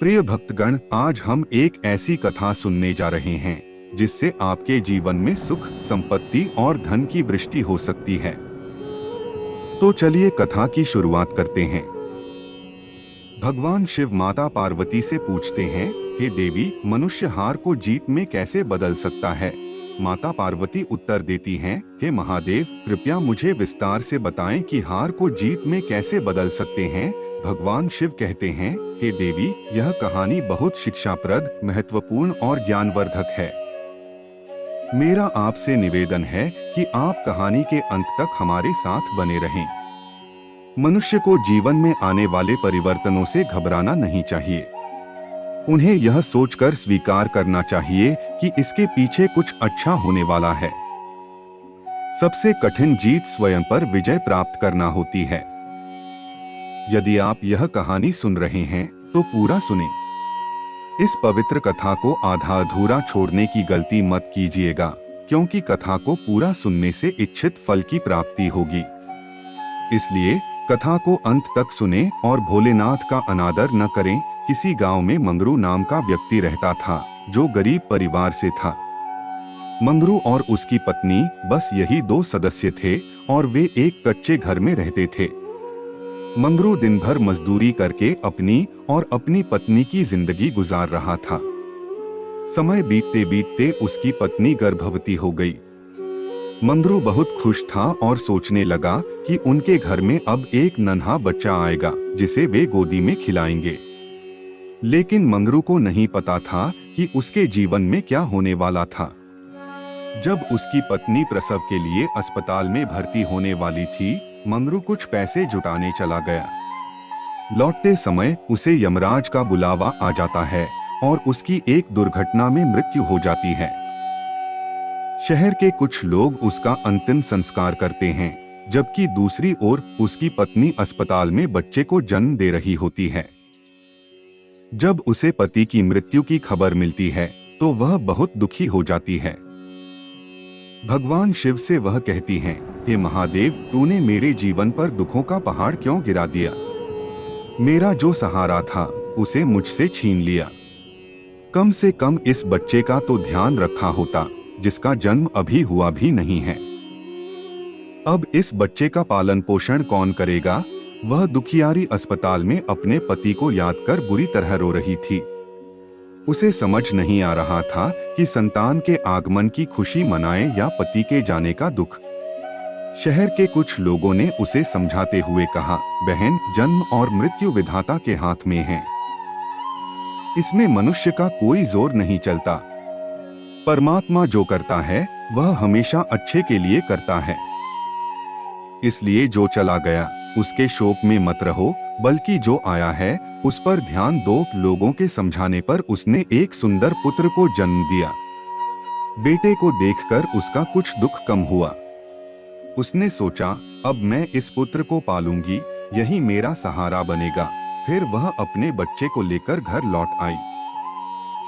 प्रिय भक्तगण, आज हम एक ऐसी कथा सुनने जा रहे हैं जिससे आपके जीवन में सुख, संपत्ति और धन की वृष्टि हो सकती है। तो चलिए कथा की शुरुआत करते हैं। भगवान शिव माता पार्वती से पूछते हैं, हे देवी, मनुष्य हार को जीत में कैसे बदल सकता है? माता पार्वती उत्तर देती हैं, हे महादेव, कृपया मुझे विस्तार से बताएं कि हार को जीत में कैसे बदल सकते हैं। भगवान शिव कहते हैं, हे देवी, यह कहानी बहुत शिक्षाप्रद, महत्वपूर्ण और ज्ञानवर्धक है। मेरा आपसे निवेदन है कि आप कहानी के अंत तक हमारे साथ बने रहें। मनुष्य को जीवन में आने वाले परिवर्तनों से घबराना नहीं चाहिए। उन्हें यह सोचकर स्वीकार करना चाहिए कि इसके पीछे कुछ अच्छा होने वाला है। सबसे कठिन जीत स्वयं पर विजय प्राप्त करना होती है। यदि आप यह कहानी सुन रहे हैं तो पूरा सुनें। इस पवित्र कथा को आधा अधूरा छोड़ने की गलती मत कीजिएगा, क्योंकि कथा को पूरा सुनने से इच्छित फल की प्राप्ति होगी। इसलिए कथा को अंत तक सुनें और भोलेनाथ का अनादर न करें। किसी गांव में मंगरू नाम का व्यक्ति रहता था, जो गरीब परिवार से था। मंगरू और उसकी पत्नी बस यही 2 सदस्य थे और वे एक कच्चे घर में रहते थे। मंगरू दिन भर मजदूरी करके अपनी और अपनी पत्नी की जिंदगी गुजार रहा था। समय बीतते बीतते उसकी पत्नी गर्भवती हो गई। मंगरू बहुत खुश था और सोचने लगा कि उनके घर में अब एक नन्हा बच्चा आएगा जिसे वे गोदी में खिलाएंगे। लेकिन मंगरू को नहीं पता था कि उसके जीवन में क्या होने वाला था। जब उसकी पत्नी प्रसव के लिए अस्पताल में भर्ती होने वाली थी, मंगरू कुछ पैसे जुटाने चला गया। लौटते समय उसे यमराज का बुलावा आ जाता है और उसकी एक दुर्घटना में मृत्यु हो जाती है। शहर के कुछ लोग उसका अंतिम संस्कार करते हैं, जबकि दूसरी ओर उसकी पत्नी अस्पताल में बच्चे को जन्म दे रही होती है। जब उसे पति की मृत्यु की खबर मिलती है तो वह बहुत दुखी हो जाती है। भगवान शिव से वह कहती हैं, हे महादेव, तूने मेरे जीवन पर दुखों का पहाड़ क्यों गिरा दिया? मेरा जो सहारा था उसे मुझसे छीन लिया। कम से कम इस बच्चे का तो ध्यान रखा होता, जिसका जन्म अभी हुआ भी नहीं है। अब इस बच्चे का पालन पोषण कौन करेगा? वह दुखियारी अस्पताल में अपने पति को याद कर बुरी तरह रो रही थी। उसे समझ नहीं आ रहा था कि संतान के आगमन की खुशी मनाए या पति के जाने का दुख। शहर के कुछ लोगों ने उसे समझाते हुए कहा, बहन, जन्म और मृत्यु विधाता के हाथ में है। इसमें मनुष्य का कोई जोर नहीं चलता। परमात्मा जो करता है वह हमेशा अच्छे के लिए करता है। इसलिए जो चला गया उसके शोक में मत रहो, बल्कि जो आया है उस पर ध्यान दो। लोगों के समझाने पर उसने एक सुंदर पुत्र को जन्म दिया। बेटे को देखकर उसका कुछ दुख कम हुआ। उसने सोचा, अब मैं इस पुत्र को पालूंगी, यही मेरा सहारा बनेगा। फिर वह अपने बच्चे को लेकर घर लौट आई।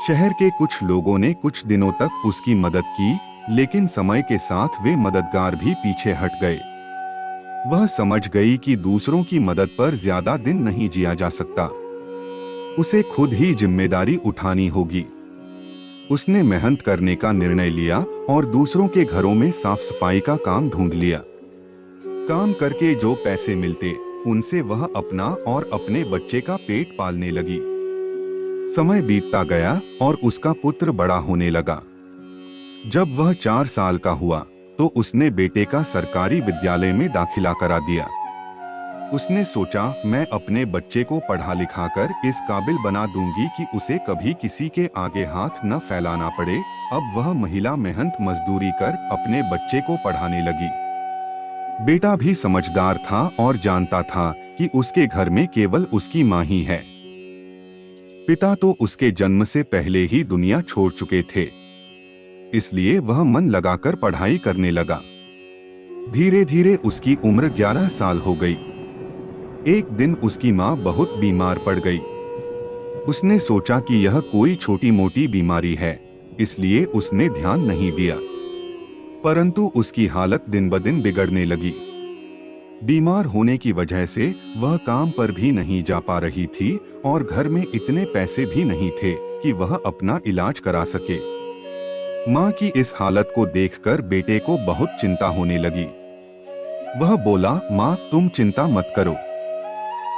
शहर के कुछ लोगों ने कुछ दिनों तक उसकी मदद की, लेकिन समय के साथ वे मददगार भी पीछे हट गए। वह समझ गई कि दूसरों की मदद पर ज्यादा दिन नहीं जिया जा सकता। उसे खुद ही जिम्मेदारी उठानी होगी। उसने मेहनत करने का निर्णय लिया और दूसरों के घरों में साफ सफाई का काम ढूंढ लिया। काम करके जो पैसे मिलते उनसे वह अपना और अपने बच्चे का पेट पालने लगी। समय बीतता गया और उसका पुत्र बड़ा होने लगा। जब वह 4 साल का हुआ तो उसने बेटे का सरकारी विद्यालय में दाखिला करा दिया। उसने सोचा, मैं अपने बच्चे को पढ़ा लिखा कर इस काबिल बना दूंगी कि उसे कभी किसी के आगे हाथ न फैलाना पड़े। अब वह महिला मेहनत मजदूरी कर अपने बच्चे को पढ़ाने लगी। बेटा भी समझदार था और जानता था कि उसके घर में केवल उसकी माँ ही है। पिता तो उसके जन्म से पहले ही दुनिया छोड़ चुके थे, इसलिए वह मन लगाकर पढ़ाई करने लगा। धीरे धीरे उसकी उम्र 11 साल हो गई। एक दिन उसकी माँ बहुत बीमार पड़ गई। उसने सोचा कि यह कोई छोटी मोटी बीमारी है, इसलिए उसने ध्यान नहीं दिया। परंतु उसकी हालत दिन ब दिन बिगड़ने लगी। बीमार होने की वजह से वह काम पर भी नहीं जा पा रही थी और घर में इतने पैसे भी नहीं थे कि वह अपना इलाज करा सके। माँ की इस हालत को देखकर बेटे को बहुत चिंता होने लगी। वह बोला, माँ तुम चिंता मत करो,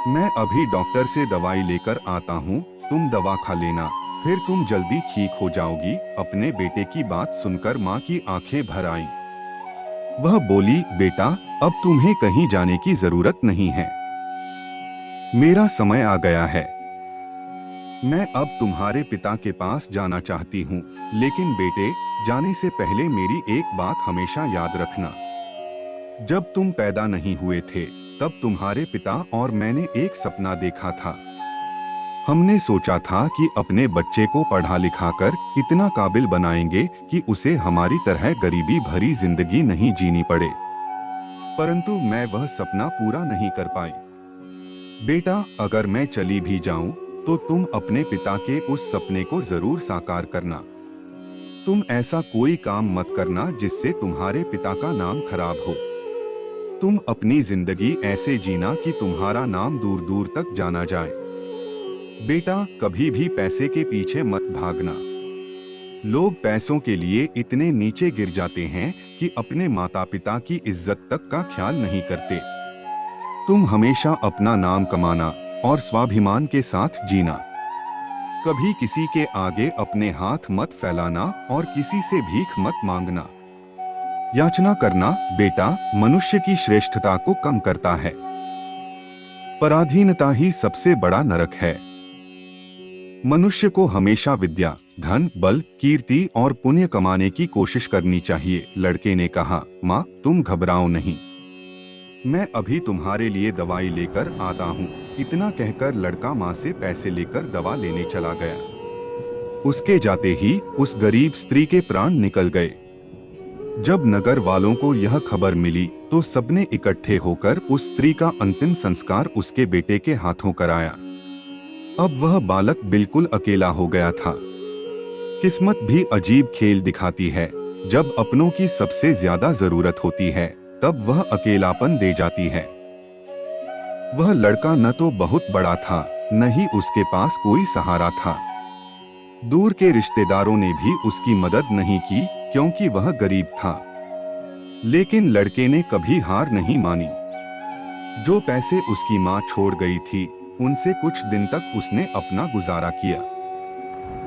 मैं अभी डॉक्टर से दवाई लेकर आता हूँ, तुम दवा खा लेना, फिर तुम जल्दी ठीक हो जाओगी। अपने बेटे की बात सुनकर माँ की आंखें भर आईं। वह बोली, बेटा अब तुम्हें कहीं जाने की जरूरत नहीं है, मेरा समय आ गया है। मैं अब तुम्हारे पिता के पास जाना चाहती हूँ, लेकिन बेटे जाने से पहले मेरी एक बात हमेशा याद रखना। जब तुम पैदा नहीं हुए थे तब तुम्हारे पिता और मैंने एक सपना देखा था। हमने सोचा था कि अपने बच्चे को पढ़ा लिखाकर इतना काबिल बनाएंगे कि उसे हमारी तरह गरीबी भरी जिंदगी नहीं जीनी पड़े, परंतु मैं वह सपना पूरा नहीं कर पाई। बेटा अगर मैं चली भी जाऊं तो तुम अपने पिता के उस सपने को जरूर साकार करना। तुम ऐसा कोई काम मत करना जिससे तुम्हारे पिता का नाम खराब हो। तुम अपनी जिंदगी ऐसे जीना कि तुम्हारा नाम दूर दूर तक जाना जाए। बेटा कभी भी पैसे के पीछे मत भागना। लोग पैसों के लिए इतने नीचे गिर जाते हैं कि अपने माता पिता की इज्जत तक का ख्याल नहीं करते। तुम हमेशा अपना नाम कमाना और स्वाभिमान के साथ जीना। कभी किसी के आगे अपने हाथ मत फैलाना और किसी से भीख मत मांगना। याचना करना बेटा मनुष्य की श्रेष्ठता को कम करता है। पराधीनता ही सबसे बड़ा नरक है। मनुष्य को हमेशा विद्या, धन, बल, कीर्ति और पुण्य कमाने की कोशिश करनी चाहिए। लड़के ने कहा, माँ तुम घबराओ नहीं, मैं अभी तुम्हारे लिए दवाई लेकर आता हूँ। इतना कहकर लड़का माँ से पैसे लेकर दवा लेने चला गया। उसके जाते ही उस गरीब स्त्री के प्राण निकल गए। जब नगर वालों को यह खबर मिली तो सबने इकट्ठे होकर उस स्त्री का अंतिम संस्कार उसके बेटे के हाथों कराया। अब वह बालक बिल्कुल अकेला हो गया था। किस्मत भी अजीब खेल दिखाती है। जब अपनों की सबसे ज्यादा जरूरत होती है तब वह अकेलापन दे जाती है। वह लड़का न तो बहुत बड़ा था, न ही उसके पास कोई सहारा था। दूर के रिश्तेदारों ने भी उसकी मदद नहीं की क्योंकि वह गरीब था। लेकिन लड़के ने कभी हार नहीं मानी। जो पैसे उसकी माँ छोड़ गई थी उनसे कुछ दिन तक उसने अपना गुजारा किया।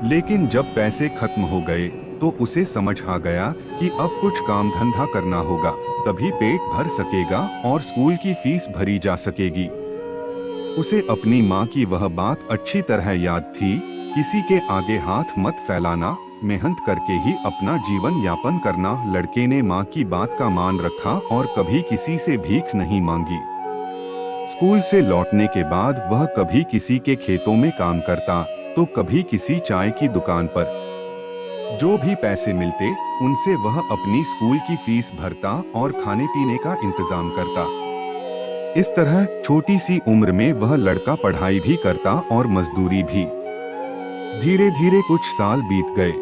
लेकिन जब पैसे खत्म हो गए तो उसे समझ आ गया कि अब कुछ काम धंधा करना होगा, तभी पेट भर सकेगा और स्कूल की फीस भरी जा सकेगी। उसे अपनी माँ की वह बात अच्छी तरह याद थी, किसी के आगे हाथ मत फैलाना, मेहनत करके ही अपना जीवन यापन करना। लड़के ने माँ की बात का मान रखा और कभी किसी से भीख नहीं मांगी। स्कूल से लौटने के बाद वह कभी किसी के खेतों में काम करता तो कभी किसी चाय की दुकान पर। जो भी पैसे मिलते उनसे वह अपनी स्कूल की फीस भरता और खाने पीने का इंतजाम करता। इस तरह छोटी सी उम्र में वह लड़का पढ़ाई भी करता और मजदूरी भी। धीरे धीरे कुछ साल बीत गए।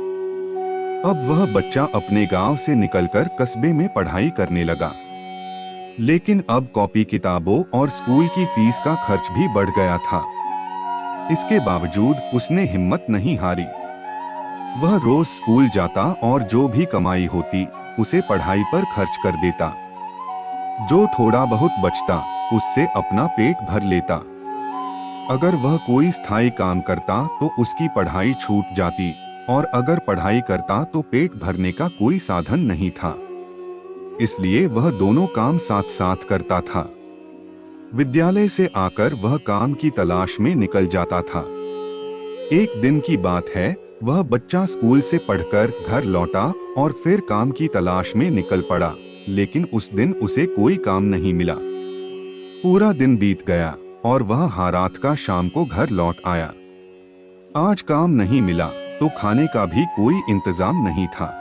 अब वह बच्चा अपने गांव से निकलकर कस्बे में पढ़ाई करने लगा। लेकिन अब कॉपी किताबों और स्कूल की फीस का खर्च भी बढ़ गया था। इसके बावजूद उसने हिम्मत नहीं हारी। वह रोज स्कूल जाता और जो भी कमाई होती उसे पढ़ाई पर खर्च कर देता। जो थोड़ा बहुत बचता उससे अपना पेट भर लेता। अगर वह कोई स्थायी काम करता तो उसकी पढ़ाई छूट जाती और अगर पढ़ाई करता तो पेट भरने का कोई साधन नहीं था। इसलिए वह दोनों काम साथ साथ करता था। विद्यालय से आकर वह काम की तलाश में निकल जाता था। एक दिन की बात है, वह बच्चा स्कूल से पढ़कर घर लौटा और फिर काम की तलाश में निकल पड़ा। लेकिन उस दिन उसे कोई काम नहीं मिला। पूरा दिन बीत गया और वह रात का शाम को घर लौट आया। आज काम नहीं मिला तो खाने का भी कोई इंतजाम नहीं था।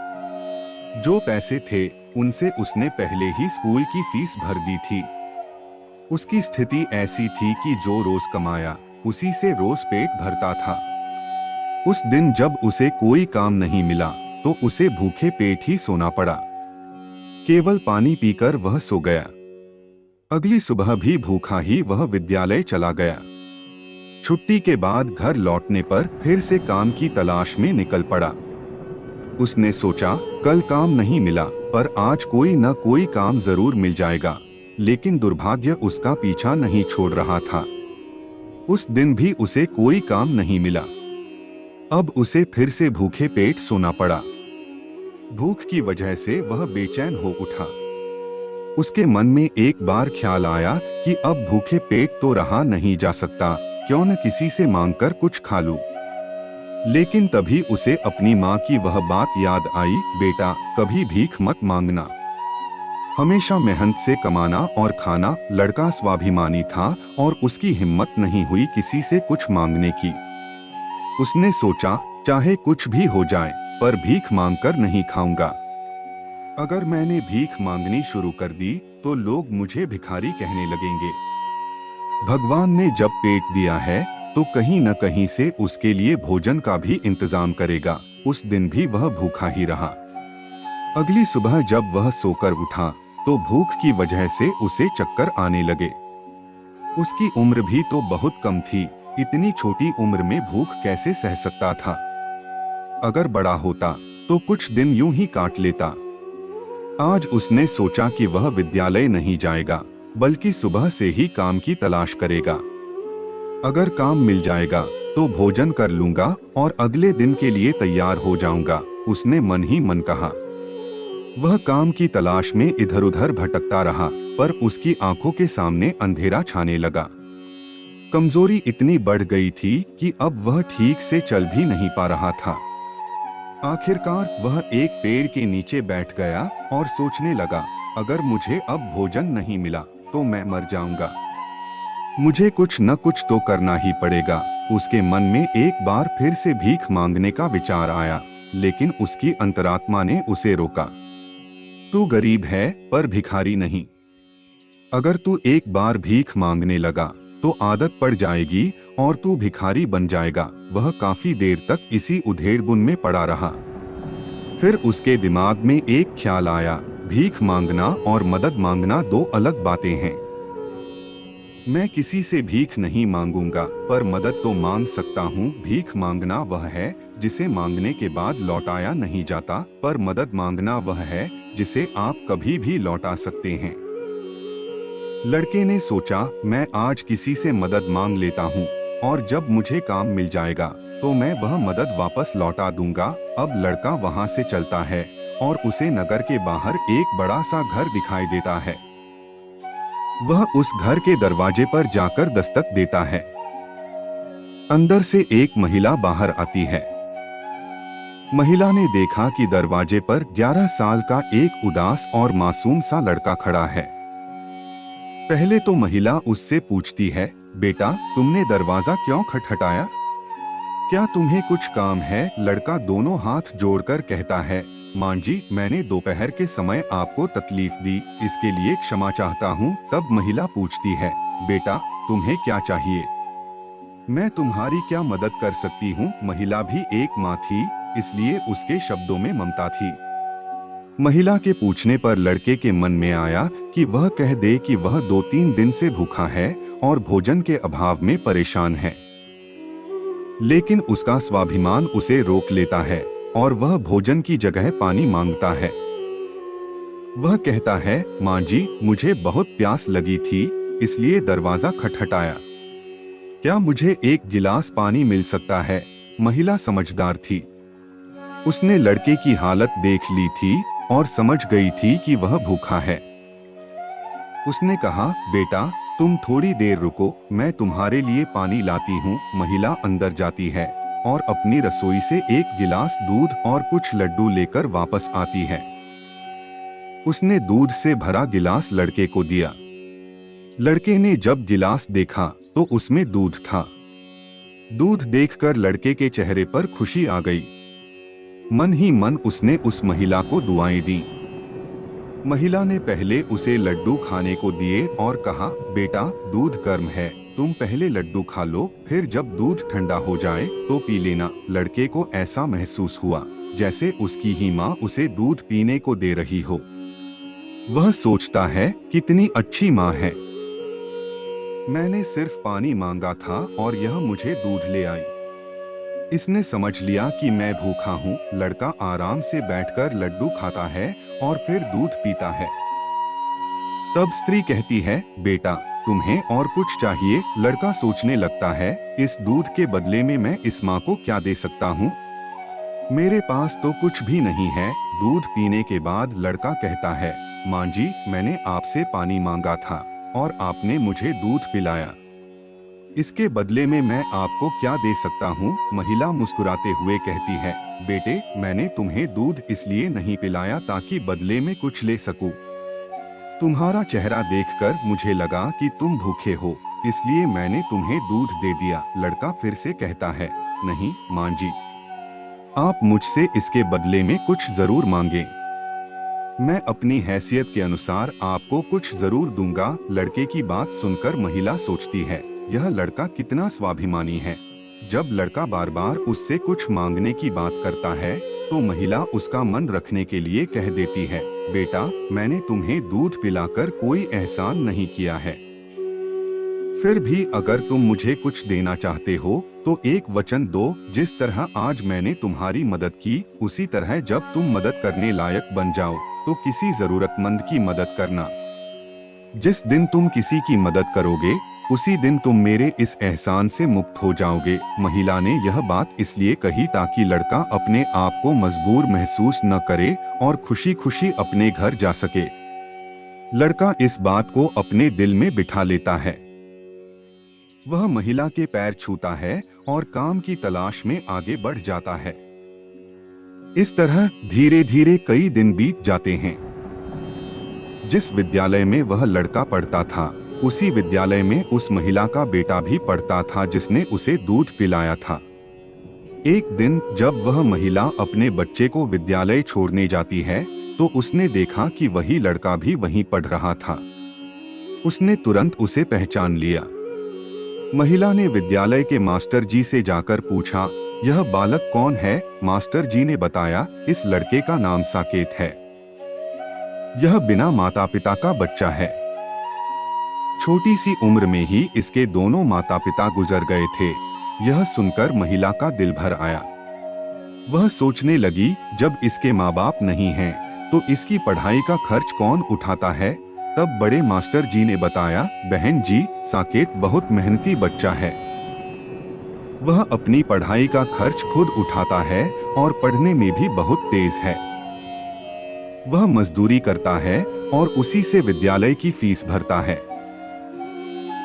जो पैसे थे उनसे उसने पहले ही स्कूल की फीस भर दी थी। उसकी स्थिति ऐसी थी कि जो रोज कमाया उसी से रोज पेट भरता था। उस दिन जब उसे कोई काम नहीं मिला तो उसे भूखे पेट ही सोना पड़ा। केवल पानी पीकर वह सो गया। अगली सुबह भी भूखा ही वह विद्यालय चला गया। छुट्टी के बाद घर लौटने पर फिर से काम की तलाश में निकल पड़ा। उसने सोचा कल काम नहीं मिला पर आज कोई न कोई काम जरूर मिल जाएगा, लेकिन दुर्भाग्य उसका पीछा नहीं छोड़ रहा था। उस दिन भी उसे कोई काम नहीं मिला। अब उसे फिर से भूखे पेट सोना पड़ा। भूख की वजह से वह बेचैन हो उठा। उसके मन में एक बार ख्याल आया कि अब भूखे पेट तो रहा नहीं जा सकता, क्यों न किसी से मांगकर कुछ खा लूं। लेकिन तभी उसे अपनी माँ की वह बात याद आई, बेटा कभी भीख मत मांगना, हमेशा मेहनत से कमाना और खाना। लड़का स्वाभिमानी था और उसकी हिम्मत नहीं हुई किसी से कुछ मांगने की। उसने सोचा चाहे कुछ भी हो जाए पर भीख मांगकर नहीं खाऊंगा। अगर मैंने भीख मांगनी शुरू कर दी तो लोग मुझे भिखारी कहने लगेंगे। भगवान ने जब पेट दिया है तो कहीं न कहीं से उसके लिए भोजन का भी इंतजाम करेगा। उस दिन भी वह भूखा ही रहा। अगली सुबह जब वह सोकर उठा तो भूख की वजह से उसे चक्कर आने लगे। उसकी उम्र भी तो बहुत कम थी, इतनी छोटी उम्र में भूख कैसे सह सकता था। अगर बड़ा होता तो कुछ दिन यूं ही काट लेता। आज उसने सोचा कि वह विद्यालय नहीं जाएगा, बल्कि सुबह से ही काम की तलाश करेगा। अगर काम मिल जाएगा तो भोजन कर लूंगा और अगले दिन के लिए तैयार हो जाऊंगा, उसने मन ही मन कहा। वह काम की तलाश में इधर उधर भटकता रहा, पर उसकी आंखों के सामने अंधेरा छाने लगा। कमजोरी इतनी बढ़ गई थी कि अब वह ठीक से चल भी नहीं पा रहा था। आखिरकार वह एक पेड़ के नीचे बैठ गया और सोचने लगा, अगर मुझे अब भोजन नहीं मिला तो मैं मर जाऊंगा। मुझे कुछ न कुछ तो करना ही पड़ेगा। उसके मन में एक बार फिर से भीख मांगने का विचार आया, लेकिन उसकी अंतरात्मा ने उसे रोका। तू गरीब है पर भिखारी नहीं। अगर तू एक बार भीख मांगने लगा तो आदत पड़ जाएगी और तू भिखारी बन जाएगा। वह काफी देर तक इसी उधेड़बुन में पड़ा रहा। फिर उसके दिमाग में एक ख्याल आया, भीख मांगना और मदद मांगना दो अलग बातें हैं। मैं किसी से भीख नहीं मांगूंगा पर मदद तो मांग सकता हूँ। भीख मांगना वह है जिसे मांगने के बाद लौटाया नहीं जाता, पर मदद मांगना वह है जिसे आप कभी भी लौटा सकते हैं। लड़के ने सोचा, मैं आज किसी से मदद मांग लेता हूँ और जब मुझे काम मिल जाएगा तो मैं वह मदद वापस लौटा दूंगा। अब लड़का वहाँ से चलता है और उसे नगर के बाहर एक बड़ा सा घर दिखाई देता है। वह उस घर के दरवाजे पर जाकर दस्तक देता है। अंदर से एक महिला बाहर आती है। महिला ने देखा कि दरवाजे पर 11 साल का एक उदास और मासूम सा लड़का खड़ा है। पहले तो महिला उससे पूछती है, बेटा तुमने दरवाजा क्यों खटखटाया? क्या तुम्हें कुछ काम है? लड़का दोनों हाथ जोड़कर कहता है, मां जी मैंने दोपहर के समय आपको तकलीफ दी, इसके लिए क्षमा चाहता हूँ। तब महिला पूछती है, बेटा तुम्हें क्या चाहिए? मैं तुम्हारी क्या मदद कर सकती हूँ? महिला भी एक माँ थी, इसलिए उसके शब्दों में ममता थी। महिला के पूछने पर लड़के के मन में आया कि वह कह दे कि वह 2-3 दिन से भूखा है और भोजन के अभाव में परेशान है। लेकिन उसका स्वाभिमान उसे रोक लेता है और वह भोजन की जगह पानी मांगता है। वह कहता है, माँ जी मुझे बहुत प्यास लगी थी, इसलिए दरवाजा खटखटाया। क्या मुझे एक गिलास पानी मिल सकता है? महिला समझदार थी। उसने लड़के की हालत देख ली थी और समझ गई थी कि वह भूखा है। उसने कहा, बेटा तुम थोड़ी देर रुको, मैं तुम्हारे लिए पानी लाती हूँ। महिला अंदर जाती है और अपनी रसोई से एक गिलास दूध और कुछ लड्डू लेकर वापस आती है। उसने दूध से भरा गिलास लड़के को दिया। लड़के ने जब गिलास देखा तो उसमें दूध था। दूध देखकर लड़के के चेहरे पर खुशी आ गई। मन ही मन उसने उस महिला को दुआएं दी। महिला ने पहले उसे लड्डू खाने को दिए और कहा, बेटा दूध गर्म है, तुम पहले लड्डू खा लो, फिर जब दूध ठंडा हो जाए तो पी लेना। लड़के को ऐसा महसूस हुआ जैसे उसकी ही माँ उसे दूध पीने को दे रही हो। वह सोचता है कितनी अच्छी माँ है, मैंने सिर्फ पानी मांगा था और यह मुझे दूध ले आई। इसने समझ लिया कि मैं भूखा हूँ। लड़का आराम से बैठकर लड्डू खाता है और फिर दूध पीता है। तब स्त्री कहती है, बेटा तुम्हें और कुछ चाहिए? लड़का सोचने लगता है, इस दूध के बदले में मैं इस माँ को क्या दे सकता हूँ? मेरे पास तो कुछ भी नहीं है। दूध पीने के बाद लड़का कहता है, माँ जी, मैंने आपसे पानी मांगा था और आपने मुझे दूध पिलाया। इसके बदले में मैं आपको क्या दे सकता हूँ? महिला मुस्कुराते हुए कहती है, बेटे मैंने तुम्हें दूध इसलिए नहीं पिलाया ताकि बदले में कुछ ले सकूं। तुम्हारा चेहरा देखकर मुझे लगा कि तुम भूखे हो, इसलिए मैंने तुम्हें दूध दे दिया। लड़का फिर से कहता है, नहीं माँ जी, आप मुझसे इसके बदले में कुछ जरूर मांगे। मैं अपनी हैसियत के अनुसार आपको कुछ जरूर दूंगा। लड़के की बात सुनकर महिला सोचती है, यह लड़का कितना स्वाभिमानी है। जब लड़का बार बार उससे कुछ मांगने की बात करता है तो महिला उसका मन रखने के लिए कह देती है, बेटा मैंने तुम्हें दूध पिलाकर कोई एहसान नहीं किया है, फिर भी अगर तुम मुझे कुछ देना चाहते हो तो एक वचन दो। जिस तरह आज मैंने तुम्हारी मदद की, उसी तरह जब तुम मदद करने लायक बन जाओ तो किसी जरूरतमंद की मदद करना। जिस दिन तुम किसी की मदद करोगे उसी दिन तुम मेरे इस एहसान से मुक्त हो जाओगे। महिला ने यह बात इसलिए कही ताकि लड़का अपने आप को मजबूर महसूस न करे और खुशी खुशी अपने घर जा सके। लड़का इस बात को अपने दिल में बिठा लेता है। वह महिला के पैर छूता है और काम की तलाश में आगे बढ़ जाता है। इस तरह धीरे धीरे कई दिन बीत जाते हैं। जिस विद्यालय में वह लड़का पढ़ता था उसी विद्यालय में उस महिला का बेटा भी पढ़ता था जिसने उसे दूध पिलाया था। एक दिन जब वह महिला अपने बच्चे को विद्यालय छोड़ने जाती है तो उसने देखा कि वही लड़का भी वहीं पढ़ रहा था। उसने तुरंत उसे पहचान लिया। महिला ने विद्यालय के मास्टर जी से जाकर पूछा, यह बालक कौन है? मास्टर जी ने बताया, इस लड़के का नाम साकेत है। यह बिना माता पिता का बच्चा है। छोटी सी उम्र में ही इसके दोनों माता पिता गुजर गए थे। यह सुनकर महिला का दिल भर आया। वह सोचने लगी, जब इसके माँ बाप नहीं हैं, तो इसकी पढ़ाई का खर्च कौन उठाता है? तब बड़े मास्टर जी ने बताया, बहन जी, साकेत बहुत मेहनती बच्चा है। वह अपनी पढ़ाई का खर्च खुद उठाता है और पढ़ने में भी बहुत तेज है। वह मजदूरी करता है और उसी से विद्यालय की फीस भरता है।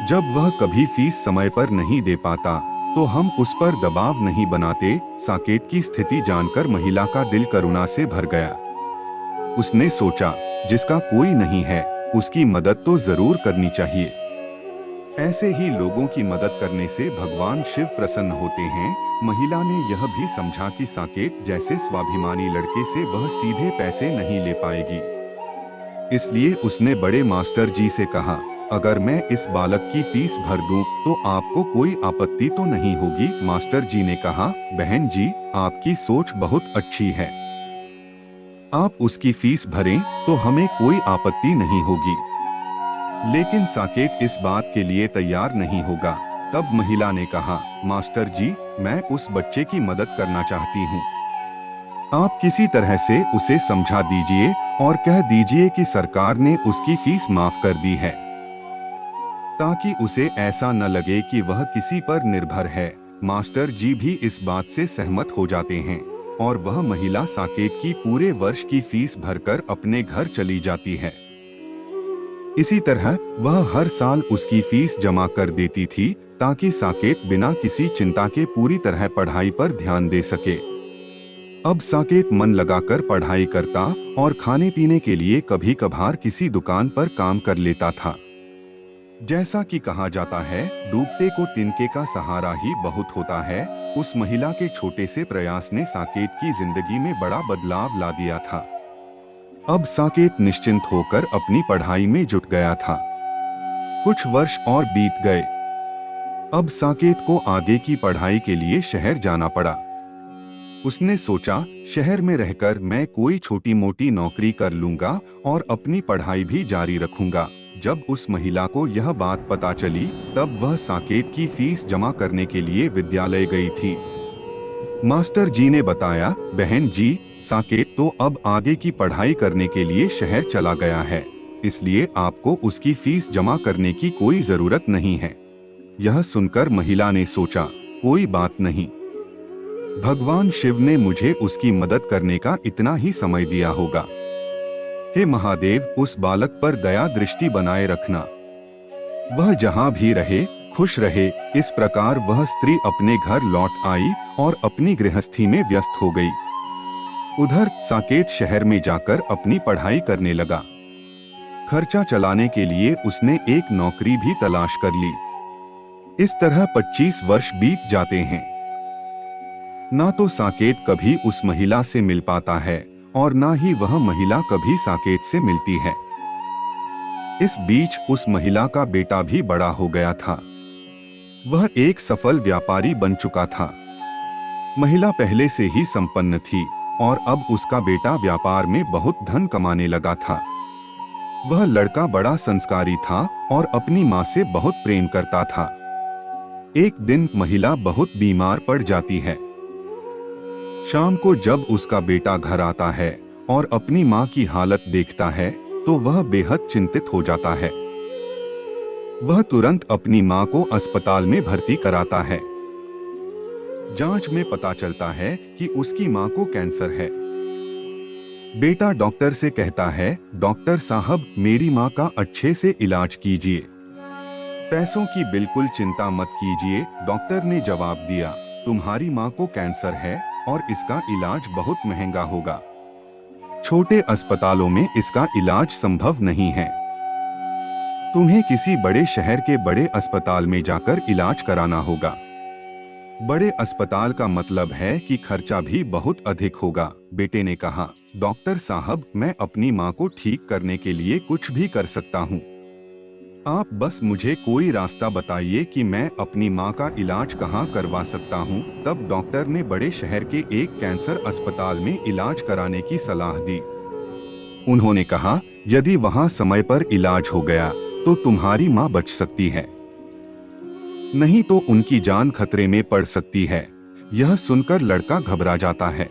जब वह कभी फीस समय पर नहीं दे पाता तो हम उस पर दबाव नहीं बनाते। साकेत की स्थिति जानकर महिला का दिल करुणा से भर गया। उसने सोचा, जिसका कोई नहीं है उसकी मदद तो जरूर करनी चाहिए। ऐसे ही लोगों की मदद करने से भगवान शिव प्रसन्न होते हैं। महिला ने यह भी समझा कि साकेत जैसे स्वाभिमानी लड़के से वह सीधे पैसे नहीं ले पाएगी। इसलिए उसने बड़े मास्टर जी से कहा, अगर मैं इस बालक की फीस भर दूं तो आपको कोई आपत्ति तो नहीं होगी? मास्टर जी ने कहा, बहन जी, आपकी सोच बहुत अच्छी है। आप उसकी फीस भरें तो हमें कोई आपत्ति नहीं होगी। लेकिन साकेत इस बात के लिए तैयार नहीं होगा। तब महिला ने कहा, मास्टर जी, मैं उस बच्चे की मदद करना चाहती हूँ। आप किसी तरह से उसे समझा दीजिए और कह दीजिए कि सरकार ने उसकी फीस माफ कर दी है, ताकि उसे ऐसा न लगे कि वह किसी पर निर्भर है। मास्टर जी भी इस बात से सहमत हो जाते हैं और वह महिला साकेत की पूरे वर्ष की फीस भरकर अपने घर चली जाती है। इसी तरह वह हर साल उसकी फीस जमा कर देती थी ताकि साकेत बिना किसी चिंता के पूरी तरह पढ़ाई पर ध्यान दे सके। अब साकेत मन लगाकर पढ़ाई करता और खाने पीने के लिए कभी कभार किसी दुकान पर काम कर लेता था। जैसा कि कहा जाता है, डूबते को तिनके का सहारा ही बहुत होता है। उस महिला के छोटे से प्रयास ने साकेत की जिंदगी में बड़ा बदलाव ला दिया था। अब साकेत निश्चिंत होकर अपनी पढ़ाई में जुट गया था। कुछ वर्ष और बीत गए। अब साकेत को आगे की पढ़ाई के लिए शहर जाना पड़ा। उसने सोचा, शहर में रहकर मैं कोई छोटी मोटी नौकरी कर लूंगा और अपनी पढ़ाई भी जारी रखूंगा। जब उस महिला को यह बात पता चली, तब वह साकेत की फीस जमा करने के लिए विद्यालय गई थी। मास्टर जी ने बताया, बहन जी, साकेत तो अब आगे की पढ़ाई करने के लिए शहर चला गया है, इसलिए आपको उसकी फीस जमा करने की कोई जरूरत नहीं है। यह सुनकर महिला ने सोचा, कोई बात नहीं, भगवान शिव ने मुझे उसकी मदद करने का इतना ही समय दिया होगा। हे महादेव, उस बालक पर दया दृष्टि बनाए रखना, वह जहां भी रहे खुश रहे। इस प्रकार वह स्त्री अपने घर लौट आई और अपनी गृहस्थी में व्यस्त हो गई। उधर साकेत शहर में जाकर अपनी पढ़ाई करने लगा। खर्चा चलाने के लिए उसने एक नौकरी भी तलाश कर ली। इस तरह 25 वर्ष बीत जाते हैं। ना तो साकेत कभी उस महिला से मिल पाता है और ना ही वह महिला कभी साकेत से मिलती है। इस बीच उस महिला का बेटा भी बड़ा हो गया था। वह एक सफल व्यापारी बन चुका था। महिला पहले से ही संपन्न थी और अब उसका बेटा व्यापार में बहुत धन कमाने लगा था। वह लड़का बड़ा संस्कारी था और अपनी माँ से बहुत प्रेम करता था। एक दिन महिला बहुत बीमार पड़ जाती है। शाम को जब उसका बेटा घर आता है और अपनी माँ की हालत देखता है, तो वह बेहद चिंतित हो जाता है। वह तुरंत अपनी माँ को अस्पताल में भर्ती कराता है। जांच में पता चलता है कि उसकी माँ को कैंसर है। बेटा डॉक्टर से कहता है, डॉक्टर साहब, मेरी माँ का अच्छे से इलाज कीजिए, पैसों की बिल्कुल चिंता मत कीजिए। डॉक्टर ने जवाब दिया, तुम्हारी माँ को कैंसर है और इसका इलाज बहुत महंगा होगा। छोटे अस्पतालों में इसका इलाज संभव नहीं है। तुम्हें किसी बड़े शहर के बड़े अस्पताल में जाकर इलाज कराना होगा। बड़े अस्पताल का मतलब है कि खर्चा भी बहुत अधिक होगा। बेटे ने कहा, डॉक्टर साहब, मैं अपनी माँ को ठीक करने के लिए कुछ भी कर सकता हूँ। आप बस मुझे कोई रास्ता बताइए कि मैं अपनी माँ का इलाज कहाँ करवा सकता हूँ। तब डॉक्टर ने बड़े शहर के एक कैंसर अस्पताल में इलाज कराने की सलाह दी। उन्होंने कहा, यदि वहाँ समय पर इलाज हो गया तो तुम्हारी माँ बच सकती है, नहीं तो उनकी जान खतरे में पड़ सकती है। यह सुनकर लड़का घबरा जाता है।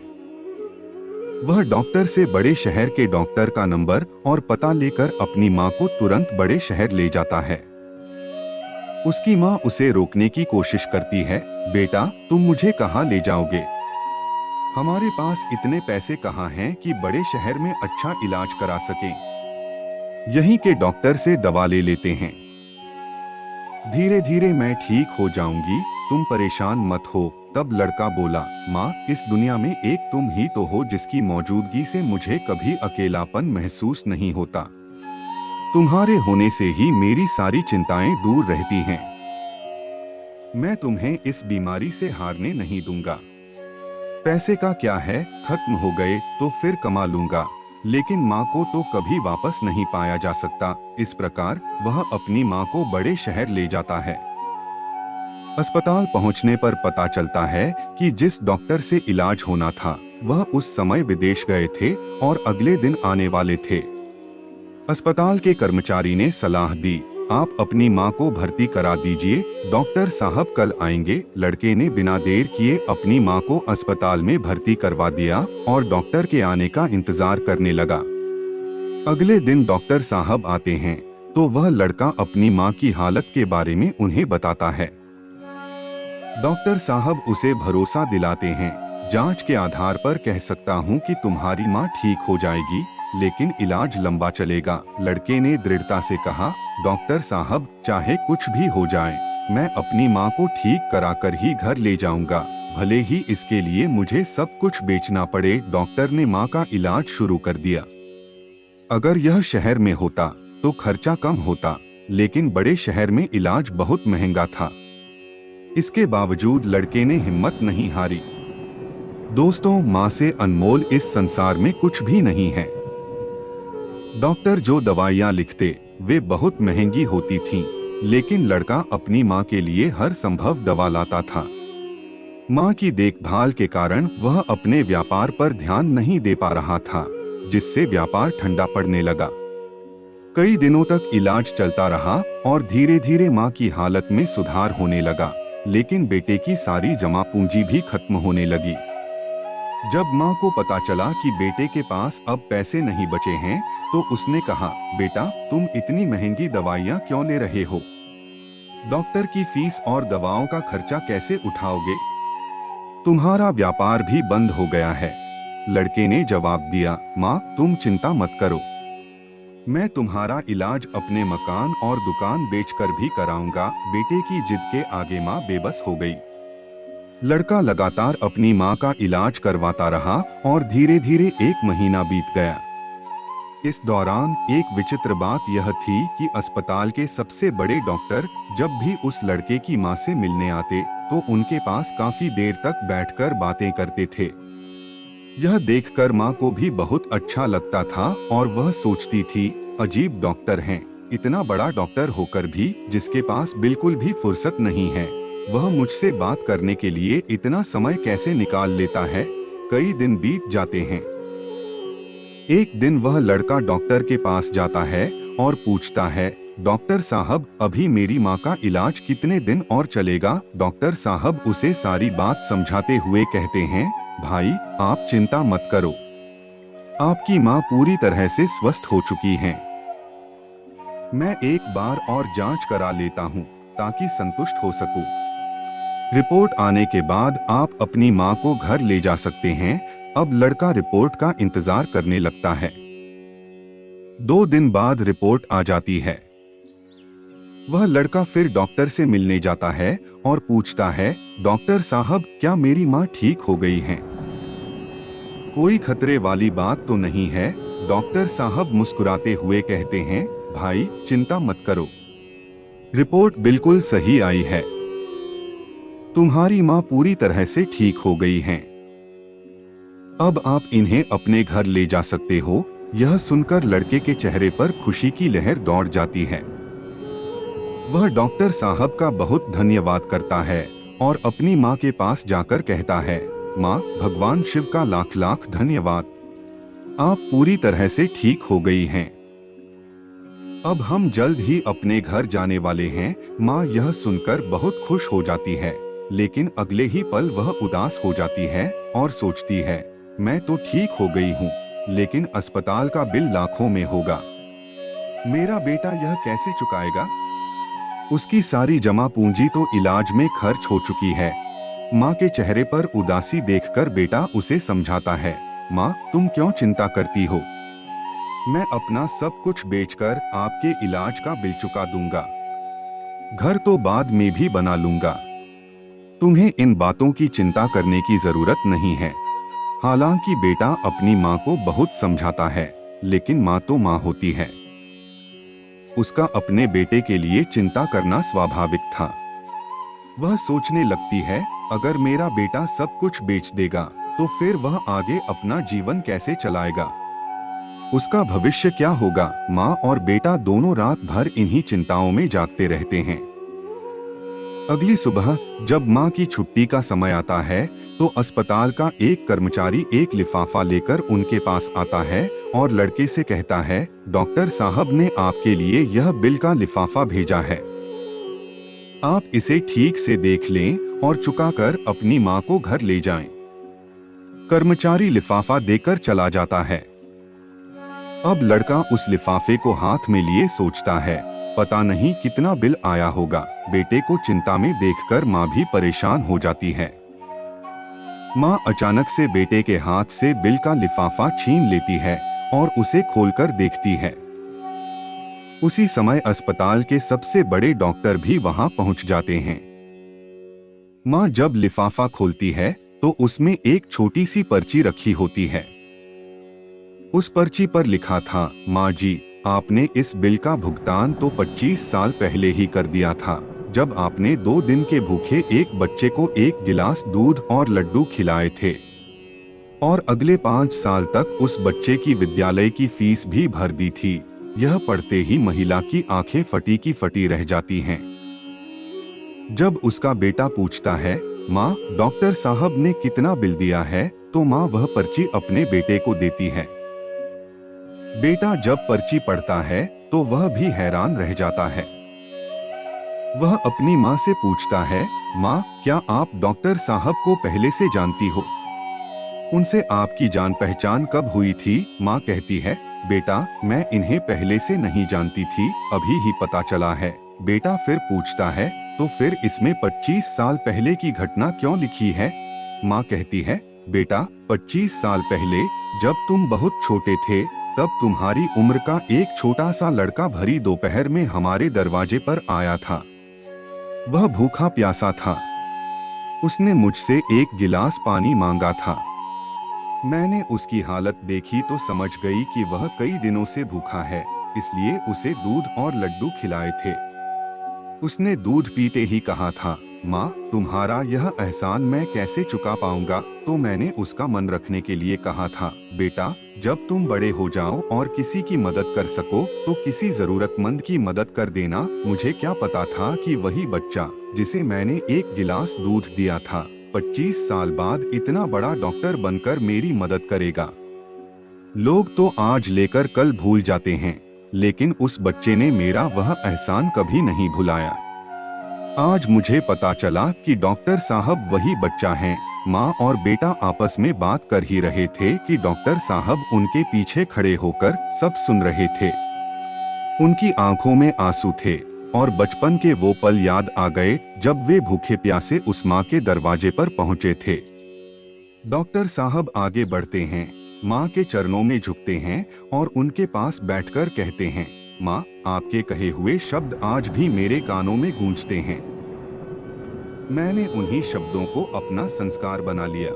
वह डॉक्टर से बड़े शहर के डॉक्टर का नंबर और पता लेकर अपनी माँ को तुरंत बड़े शहर ले जाता है। उसकी माँ उसे रोकने की कोशिश करती है, बेटा, तुम मुझे कहाँ ले जाओगे? हमारे पास इतने पैसे कहाँ हैं कि बड़े शहर में अच्छा इलाज करा सकें। यहीं के डॉक्टर से दवा ले लेते हैं। धीरे धीरे मैं ठीक हो जाऊंगी, तुम परेशान मत हो। तब लड़का बोला, माँ, इस दुनिया में एक तुम ही तो हो जिसकी मौजूदगी से मुझे कभी अकेलापन महसूस नहीं होता। तुम्हारे होने से ही मेरी सारी चिंताएं दूर रहती हैं। मैं तुम्हें इस बीमारी से हारने नहीं दूंगा। पैसे का क्या है, खत्म हो गए तो फिर कमा लूंगा, लेकिन माँ को तो कभी वापस नहीं पाया जा सकता। इस प्रकार वह अपनी माँ को बड़े शहर ले जाता है। अस्पताल पहुंचने पर पता चलता है कि जिस डॉक्टर से इलाज होना था वह उस समय विदेश गए थे और अगले दिन आने वाले थे। अस्पताल के कर्मचारी ने सलाह दी, आप अपनी माँ को भर्ती करा दीजिए, डॉक्टर साहब कल आएंगे। लड़के ने बिना देर किए अपनी माँ को अस्पताल में भर्ती करवा दिया और डॉक्टर के आने का इंतजार करने लगा। अगले दिन डॉक्टर साहब आते हैं तो वह लड़का अपनी माँ की हालत के बारे में उन्हें बताता है। डॉक्टर साहब उसे भरोसा दिलाते हैं, जांच के आधार पर कह सकता हूं कि तुम्हारी मां ठीक हो जाएगी, लेकिन इलाज लंबा चलेगा। लड़के ने दृढ़ता से कहा, डॉक्टर साहब, चाहे कुछ भी हो जाए, मैं अपनी मां को ठीक कराकर ही घर ले जाऊंगा, भले ही इसके लिए मुझे सब कुछ बेचना पड़े। डॉक्टर ने मां का इलाज शुरू कर दिया। अगर यह शहर में होता तो खर्चा कम होता, लेकिन बड़े शहर में इलाज बहुत महंगा था। इसके बावजूद लड़के ने हिम्मत नहीं हारी। दोस्तों, माँ से अनमोल इस संसार में कुछ भी नहीं है। डॉक्टर जो दवाइयाँ लिखते वे बहुत महंगी होती थीं, लेकिन लड़का अपनी माँ के लिए हर संभव दवा लाता था। माँ की देखभाल के कारण वह अपने व्यापार पर ध्यान नहीं दे पा रहा था, जिससे व्यापार ठंडा पड़ने लगा। कई दिनों तक इलाज चलता रहा और धीरे धीरे माँ की हालत में सुधार होने लगा, लेकिन बेटे की सारी जमा पूंजी भी खत्म होने लगी। जब माँ को पता चला कि बेटे के पास अब पैसे नहीं बचे हैं, तो उसने कहा, बेटा, तुम इतनी महंगी दवाइयाँ क्यों ले रहे हो? डॉक्टर की फीस और दवाओं का खर्चा कैसे उठाओगे? तुम्हारा व्यापार भी बंद हो गया है। लड़के ने जवाब दिया, माँ, तुम चिंता मत करो, मैं तुम्हारा इलाज अपने मकान और दुकान बेचकर भी कराऊंगा। बेटे की जिद के आगे माँ बेबस हो गई। लड़का लगातार अपनी माँ का इलाज करवाता रहा और धीरे धीरे 1 महीना बीत गया। इस दौरान एक विचित्र बात यह थी कि अस्पताल के सबसे बड़े डॉक्टर जब भी उस लड़के की माँ से मिलने आते, तो उनके पास काफी देर तक बैठकर बातें करते थे। यह देखकर माँ को भी बहुत अच्छा लगता था और वह सोचती थी, अजीब डॉक्टर हैं, इतना बड़ा डॉक्टर होकर भी जिसके पास बिल्कुल भी फुर्सत नहीं है, वह मुझसे बात करने के लिए इतना समय कैसे निकाल लेता है। कई दिन बीत जाते हैं। एक दिन वह लड़का डॉक्टर के पास जाता है और पूछता है, डॉक्टर साहब, अभी मेरी माँ का इलाज कितने दिन और चलेगा? डॉक्टर साहब उसे सारी बात समझाते हुए कहते हैं, भाई, आप चिंता मत करो, आपकी माँ पूरी तरह से स्वस्थ हो चुकी हैं। मैं एक बार और जांच करा लेता हूँ ताकि संतुष्ट हो सकूं। रिपोर्ट आने के बाद आप अपनी माँ को घर ले जा सकते हैं। अब लड़का रिपोर्ट का इंतजार करने लगता है। 2 दिन बाद रिपोर्ट आ जाती है। वह लड़का फिर डॉक्टर से मिलने जाता है और पूछता है, डॉक्टर साहब, क्या मेरी माँ ठीक हो गई हैं? कोई खतरे वाली बात तो नहीं है? डॉक्टर साहब मुस्कुराते हुए कहते हैं, भाई, चिंता मत करो, रिपोर्ट बिल्कुल सही आई है, तुम्हारी माँ पूरी तरह से ठीक हो गई हैं। अब आप इन्हें अपने घर ले जा सकते हो। यह सुनकर लड़के के चेहरे पर खुशी की लहर दौड़ जाती है। वह डॉक्टर साहब का बहुत धन्यवाद करता है और अपनी माँ के पास जाकर कहता है, माँ, भगवान शिव का लाख लाख धन्यवाद, आप पूरी तरह से ठीक हो गई हैं। अब हम जल्द ही अपने घर जाने वाले हैं। माँ यह सुनकर बहुत खुश हो जाती है, लेकिन अगले ही पल वह उदास हो जाती है और सोचती है, मैं तो ठीक हो गई हूँ, लेकिन अस्पताल का बिल लाखों में होगा, मेरा बेटा यह कैसे चुकाएगा? उसकी सारी जमा पूंजी तो इलाज में खर्च हो चुकी है। माँ के चेहरे पर उदासी देखकर बेटा उसे समझाता है, माँ, तुम क्यों चिंता करती हो? मैं अपना सब कुछ बेचकर आपके इलाज का बिल चुका दूंगा, घर तो बाद में भी बना लूंगा, तुम्हें इन बातों की चिंता करने की जरूरत नहीं है। हालांकि बेटा अपनी माँ को बहुत समझाता है, लेकिन माँ तो माँ होती है, उसका अपने बेटे के लिए चिंता करना स्वाभाविक था। वह सोचने लगती है, अगर मेरा बेटा सब कुछ बेच देगा तो फिर वह आगे अपना जीवन कैसे चलाएगा, उसका भविष्य क्या होगा? माँ और बेटा दोनों रात भर इन्हीं चिंताओं में जागते रहते हैं। अगली सुबह जब माँ की छुट्टी का समय आता है, तो अस्पताल का एक कर्मचारी एक लिफाफा लेकर उनके पास आता है और लड़के से कहता है, डॉक्टर साहब ने आपके लिए यह बिल का लिफाफा भेजा है, आप इसे ठीक से देख लें और चुकाकर अपनी माँ को घर ले जाएं। कर्मचारी लिफाफा देकर चला जाता है। अब लड़का उस लिफाफे को हाथ में लिए सोचता है, पता नहीं कितना बिल आया होगा। बेटे को चिंता में देखकर माँ भी परेशान हो जाती है। माँ अचानक से बेटे के हाथ से बिल का लिफाफा छीन लेती है और उसे खोलकर देखती है। उसी समय अस्पताल के सबसे बड़े डॉक्टर भी वहां पहुंच जाते हैं। माँ जब लिफाफा खोलती है तो उसमें एक छोटी सी पर्ची रखी होती है। उस पर्ची पर लिखा था, माँ जी, आपने इस बिल का भुगतान तो 25 साल पहले ही कर दिया था, जब आपने 2 दिन के भूखे एक बच्चे को 1 गिलास दूध और लड्डू खिलाए थे, और अगले 5 साल तक उस बच्चे की विद्यालय की फीस भी भर दी थी। यह पढ़ते ही महिला की आंखें फटी की फटी रह जाती हैं। जब उसका बेटा पूछता है, माँ, डॉक्टर साहब ने कितना बिल दिया है? तो माँ वह पर्ची अपने बेटे को देती है। बेटा जब पर्ची पढ़ता है तो वह भी हैरान रह जाता है। वह अपनी माँ से पूछता है, माँ, क्या आप डॉक्टर साहब को पहले से जानती हो? उनसे आपकी जान पहचान कब हुई थी? माँ कहती है, बेटा, मैं इन्हें पहले से नहीं जानती थी, अभी ही पता चला है। बेटा फिर पूछता है, तो फिर इसमें 25 साल पहले की घटना क्यों लिखी है? माँ कहती है, बेटा, 25 साल पहले जब तुम बहुत छोटे थे, तब तुम्हारी उम्र का एक छोटा सा लड़का भरी दोपहर में हमारे दरवाजे पर आया था। वह भूखा प्यासा था। उसने मुझसे एक गिलास पानी मांगा था। मैंने उसकी हालत देखी तो समझ गई कि वह कई दिनों से भूखा है, इसलिए उसे दूध और लड्डू खिलाए थे। उसने दूध पीते ही कहा था, माँ, तुम्हारा यह एहसान मैं कैसे चुका पाऊंगा? तो मैंने उसका मन रखने के लिए कहा था, बेटा, जब तुम बड़े हो जाओ और किसी की मदद कर सको तो किसी जरूरतमंद की मदद कर देना। मुझे क्या पता था कि वही बच्चा जिसे मैंने एक गिलास दूध दिया था, 25 साल बाद इतना बड़ा डॉक्टर बनकर मेरी मदद करेगा। लोग तो आज लेकर कल भूल जाते हैं, लेकिन उस बच्चे ने मेरा वह एहसान कभी नहीं भुलाया। आज मुझे पता चला कि डॉक्टर साहब वही बच्चा हैं। माँ और बेटा आपस में बात कर ही रहे थे कि डॉक्टर साहब उनके पीछे खड़े होकर सब सुन रहे थे। उनकी आंखों में आंसू थे और बचपन के वो पल याद आ गए जब वे भूखे प्यासे उस माँ के दरवाजे पर पहुंचे थे। डॉक्टर साहब आगे बढ़ते हैं, माँ के चरणों में झुकते हैं और उनके पास बैठकर कहते हैं, माँ, आपके कहे हुए शब्द आज भी मेरे कानों में गूंजते हैं। मैंने उन्हीं शब्दों को अपना संस्कार बना लिया।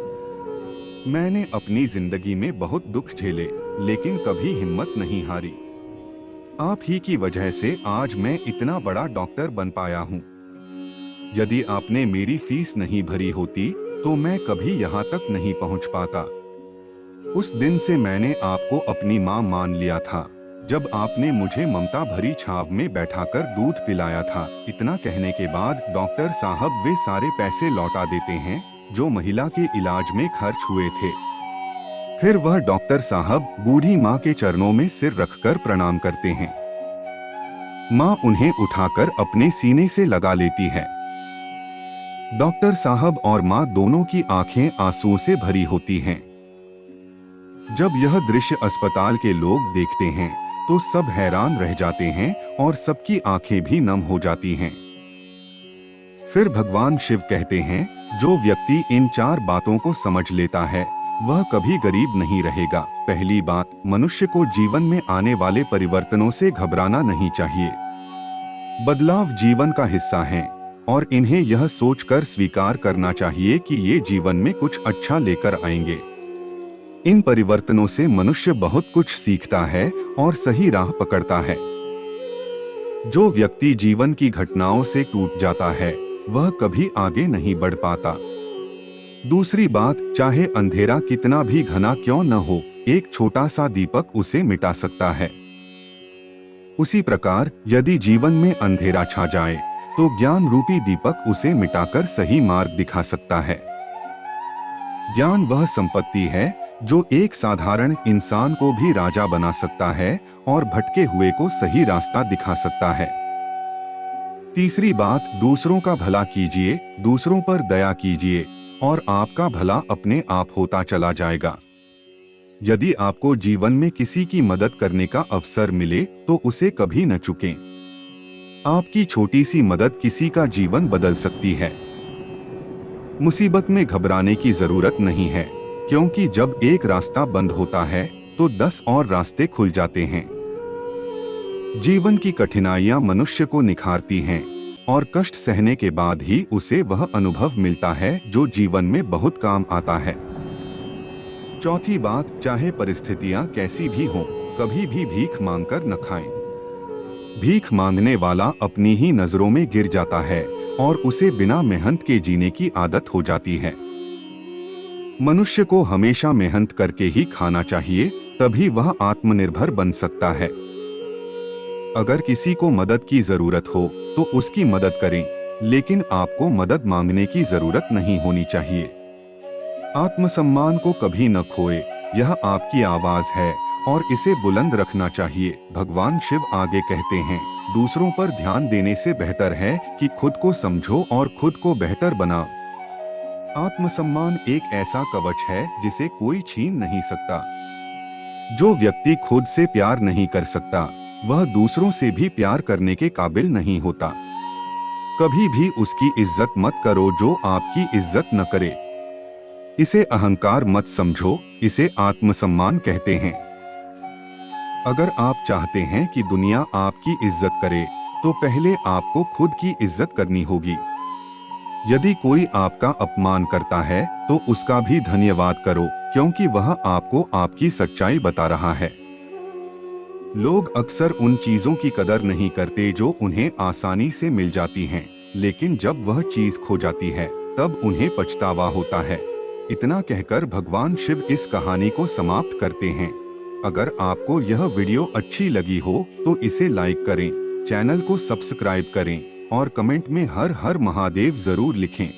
मैंने अपनी जिंदगी में बहुत दुख झेले, लेकिन कभी हिम्मत नहीं हारी। आप ही की वजह से आज मैं इतना बड़ा डॉक्टर बन पाया हूँ। यदि आपने मेरी फीस नहीं भरी होती तो मैं कभी यहाँ तक नहीं पहुँच पाता। उस दिन से मैंने आपको अपनी माँ मान लिया था, जब आपने मुझे ममता भरी छाव में बैठाकर दूध पिलाया था। इतना कहने के बाद डॉक्टर साहब वे सारे पैसे लौटा देते हैं जो महिला के इलाज में खर्च हुए थे। फिर वह डॉक्टर साहब बूढ़ी माँ के चरणों में सिर रखकर प्रणाम करते हैं। माँ उन्हें उठाकर अपने सीने से लगा लेती है। डॉक्टर साहब और माँ दोनों की आंखें आंसुओं से भरी होती हैं। जब यह दृश्य अस्पताल के लोग देखते हैं तो सब हैरान रह जाते हैं और सबकी आंखें भी नम हो जाती हैं। फिर भगवान शिव कहते हैं, जो व्यक्ति इन 4 बातों को समझ लेता है वह कभी गरीब नहीं रहेगा। पहली बात, मनुष्य को जीवन में आने वाले परिवर्तनों से घबराना नहीं चाहिए। बदलाव जीवन का हिस्सा हैं और इन्हें यह सोचकर स्वीकार करना चाहिए कि ये जीवन में कुछ अच्छा लेकर आएंगे। इन परिवर्तनों से मनुष्य बहुत कुछ सीखता है और सही राह पकड़ता है। जो व्यक्ति जीवन की घटनाओं से टूट जाता है वह कभी आगे नहीं बढ़ पाता। दूसरी बात, चाहे अंधेरा कितना भी घना क्यों न हो, एक छोटा सा दीपक उसे मिटा सकता है। उसी प्रकार यदि जीवन में अंधेरा छा जाए तो ज्ञान रूपी दीपक उसे मिटाकर सही मार्ग दिखा सकता है। ज्ञान वह संपत्ति है जो एक साधारण इंसान को भी राजा बना सकता है और भटके हुए को सही रास्ता दिखा सकता है। तीसरी बात, दूसरों का भला कीजिए, दूसरों पर दया कीजिए और आपका भला अपने आप होता चला जाएगा। यदि आपको जीवन में किसी की मदद करने का अवसर मिले तो उसे कभी न चूकें। आपकी छोटी सी मदद किसी का जीवन बदल सकती है। मुसीबत में घबराने की जरूरत नहीं है, क्योंकि जब एक रास्ता बंद होता है तो 10 और रास्ते खुल जाते हैं। जीवन की कठिनाइयां मनुष्य को निखारती हैं और कष्ट सहने के बाद ही उसे वह अनुभव मिलता है जो जीवन में बहुत काम आता है। चौथी बात, चाहे परिस्थितियां कैसी भी हों, कभी भी भीख मांगकर न खाएं। भीख मांगने वाला अपनी ही नजरों में गिर जाता है और उसे बिना मेहनत के जीने की आदत हो जाती है। मनुष्य को हमेशा मेहनत करके ही खाना चाहिए, तभी वह आत्मनिर्भर बन सकता है। अगर किसी को मदद की जरूरत हो तो उसकी मदद करें, लेकिन आपको मदद मांगने की जरूरत नहीं होनी चाहिए। आत्मसम्मान को कभी न खोए, यह आपकी आवाज है और इसे बुलंद रखना चाहिए। भगवान शिव आगे कहते हैं, दूसरों पर ध्यान देने से बेहतर है कि खुद को समझो और खुद को बेहतर बनाओ। आत्मसम्मान एक ऐसा कवच है जिसे कोई छीन नहीं सकता। जो व्यक्ति खुद से प्यार नहीं कर सकता, वह दूसरों से भी प्यार करने के काबिल नहीं होता। कभी भी उसकी इज्जत मत करो जो आपकी इज्जत न करे। इसे अहंकार मत समझो, इसे आत्मसम्मान कहते हैं। अगर आप चाहते हैं कि दुनिया आपकी इज्जत करे, तो पहले आपको खुद की इज्जत करनी होगी। यदि कोई आपका अपमान करता है, तो उसका भी धन्यवाद करो, क्योंकि वह आपको आपकी सच्चाई बता रहा है। लोग अक्सर उन चीजों की कदर नहीं करते जो उन्हें आसानी से मिल जाती हैं, लेकिन जब वह चीज खो जाती है, तब उन्हें पछतावा होता है। इतना कहकर भगवान शिव इस कहानी को समाप्त करते हैं। अगर आपको यह वीडियो अच्छी लगी हो तो इसे लाइक करें, चैनल को सब्सक्राइब करें और कमेंट में हर हर महादेव जरूर लिखें।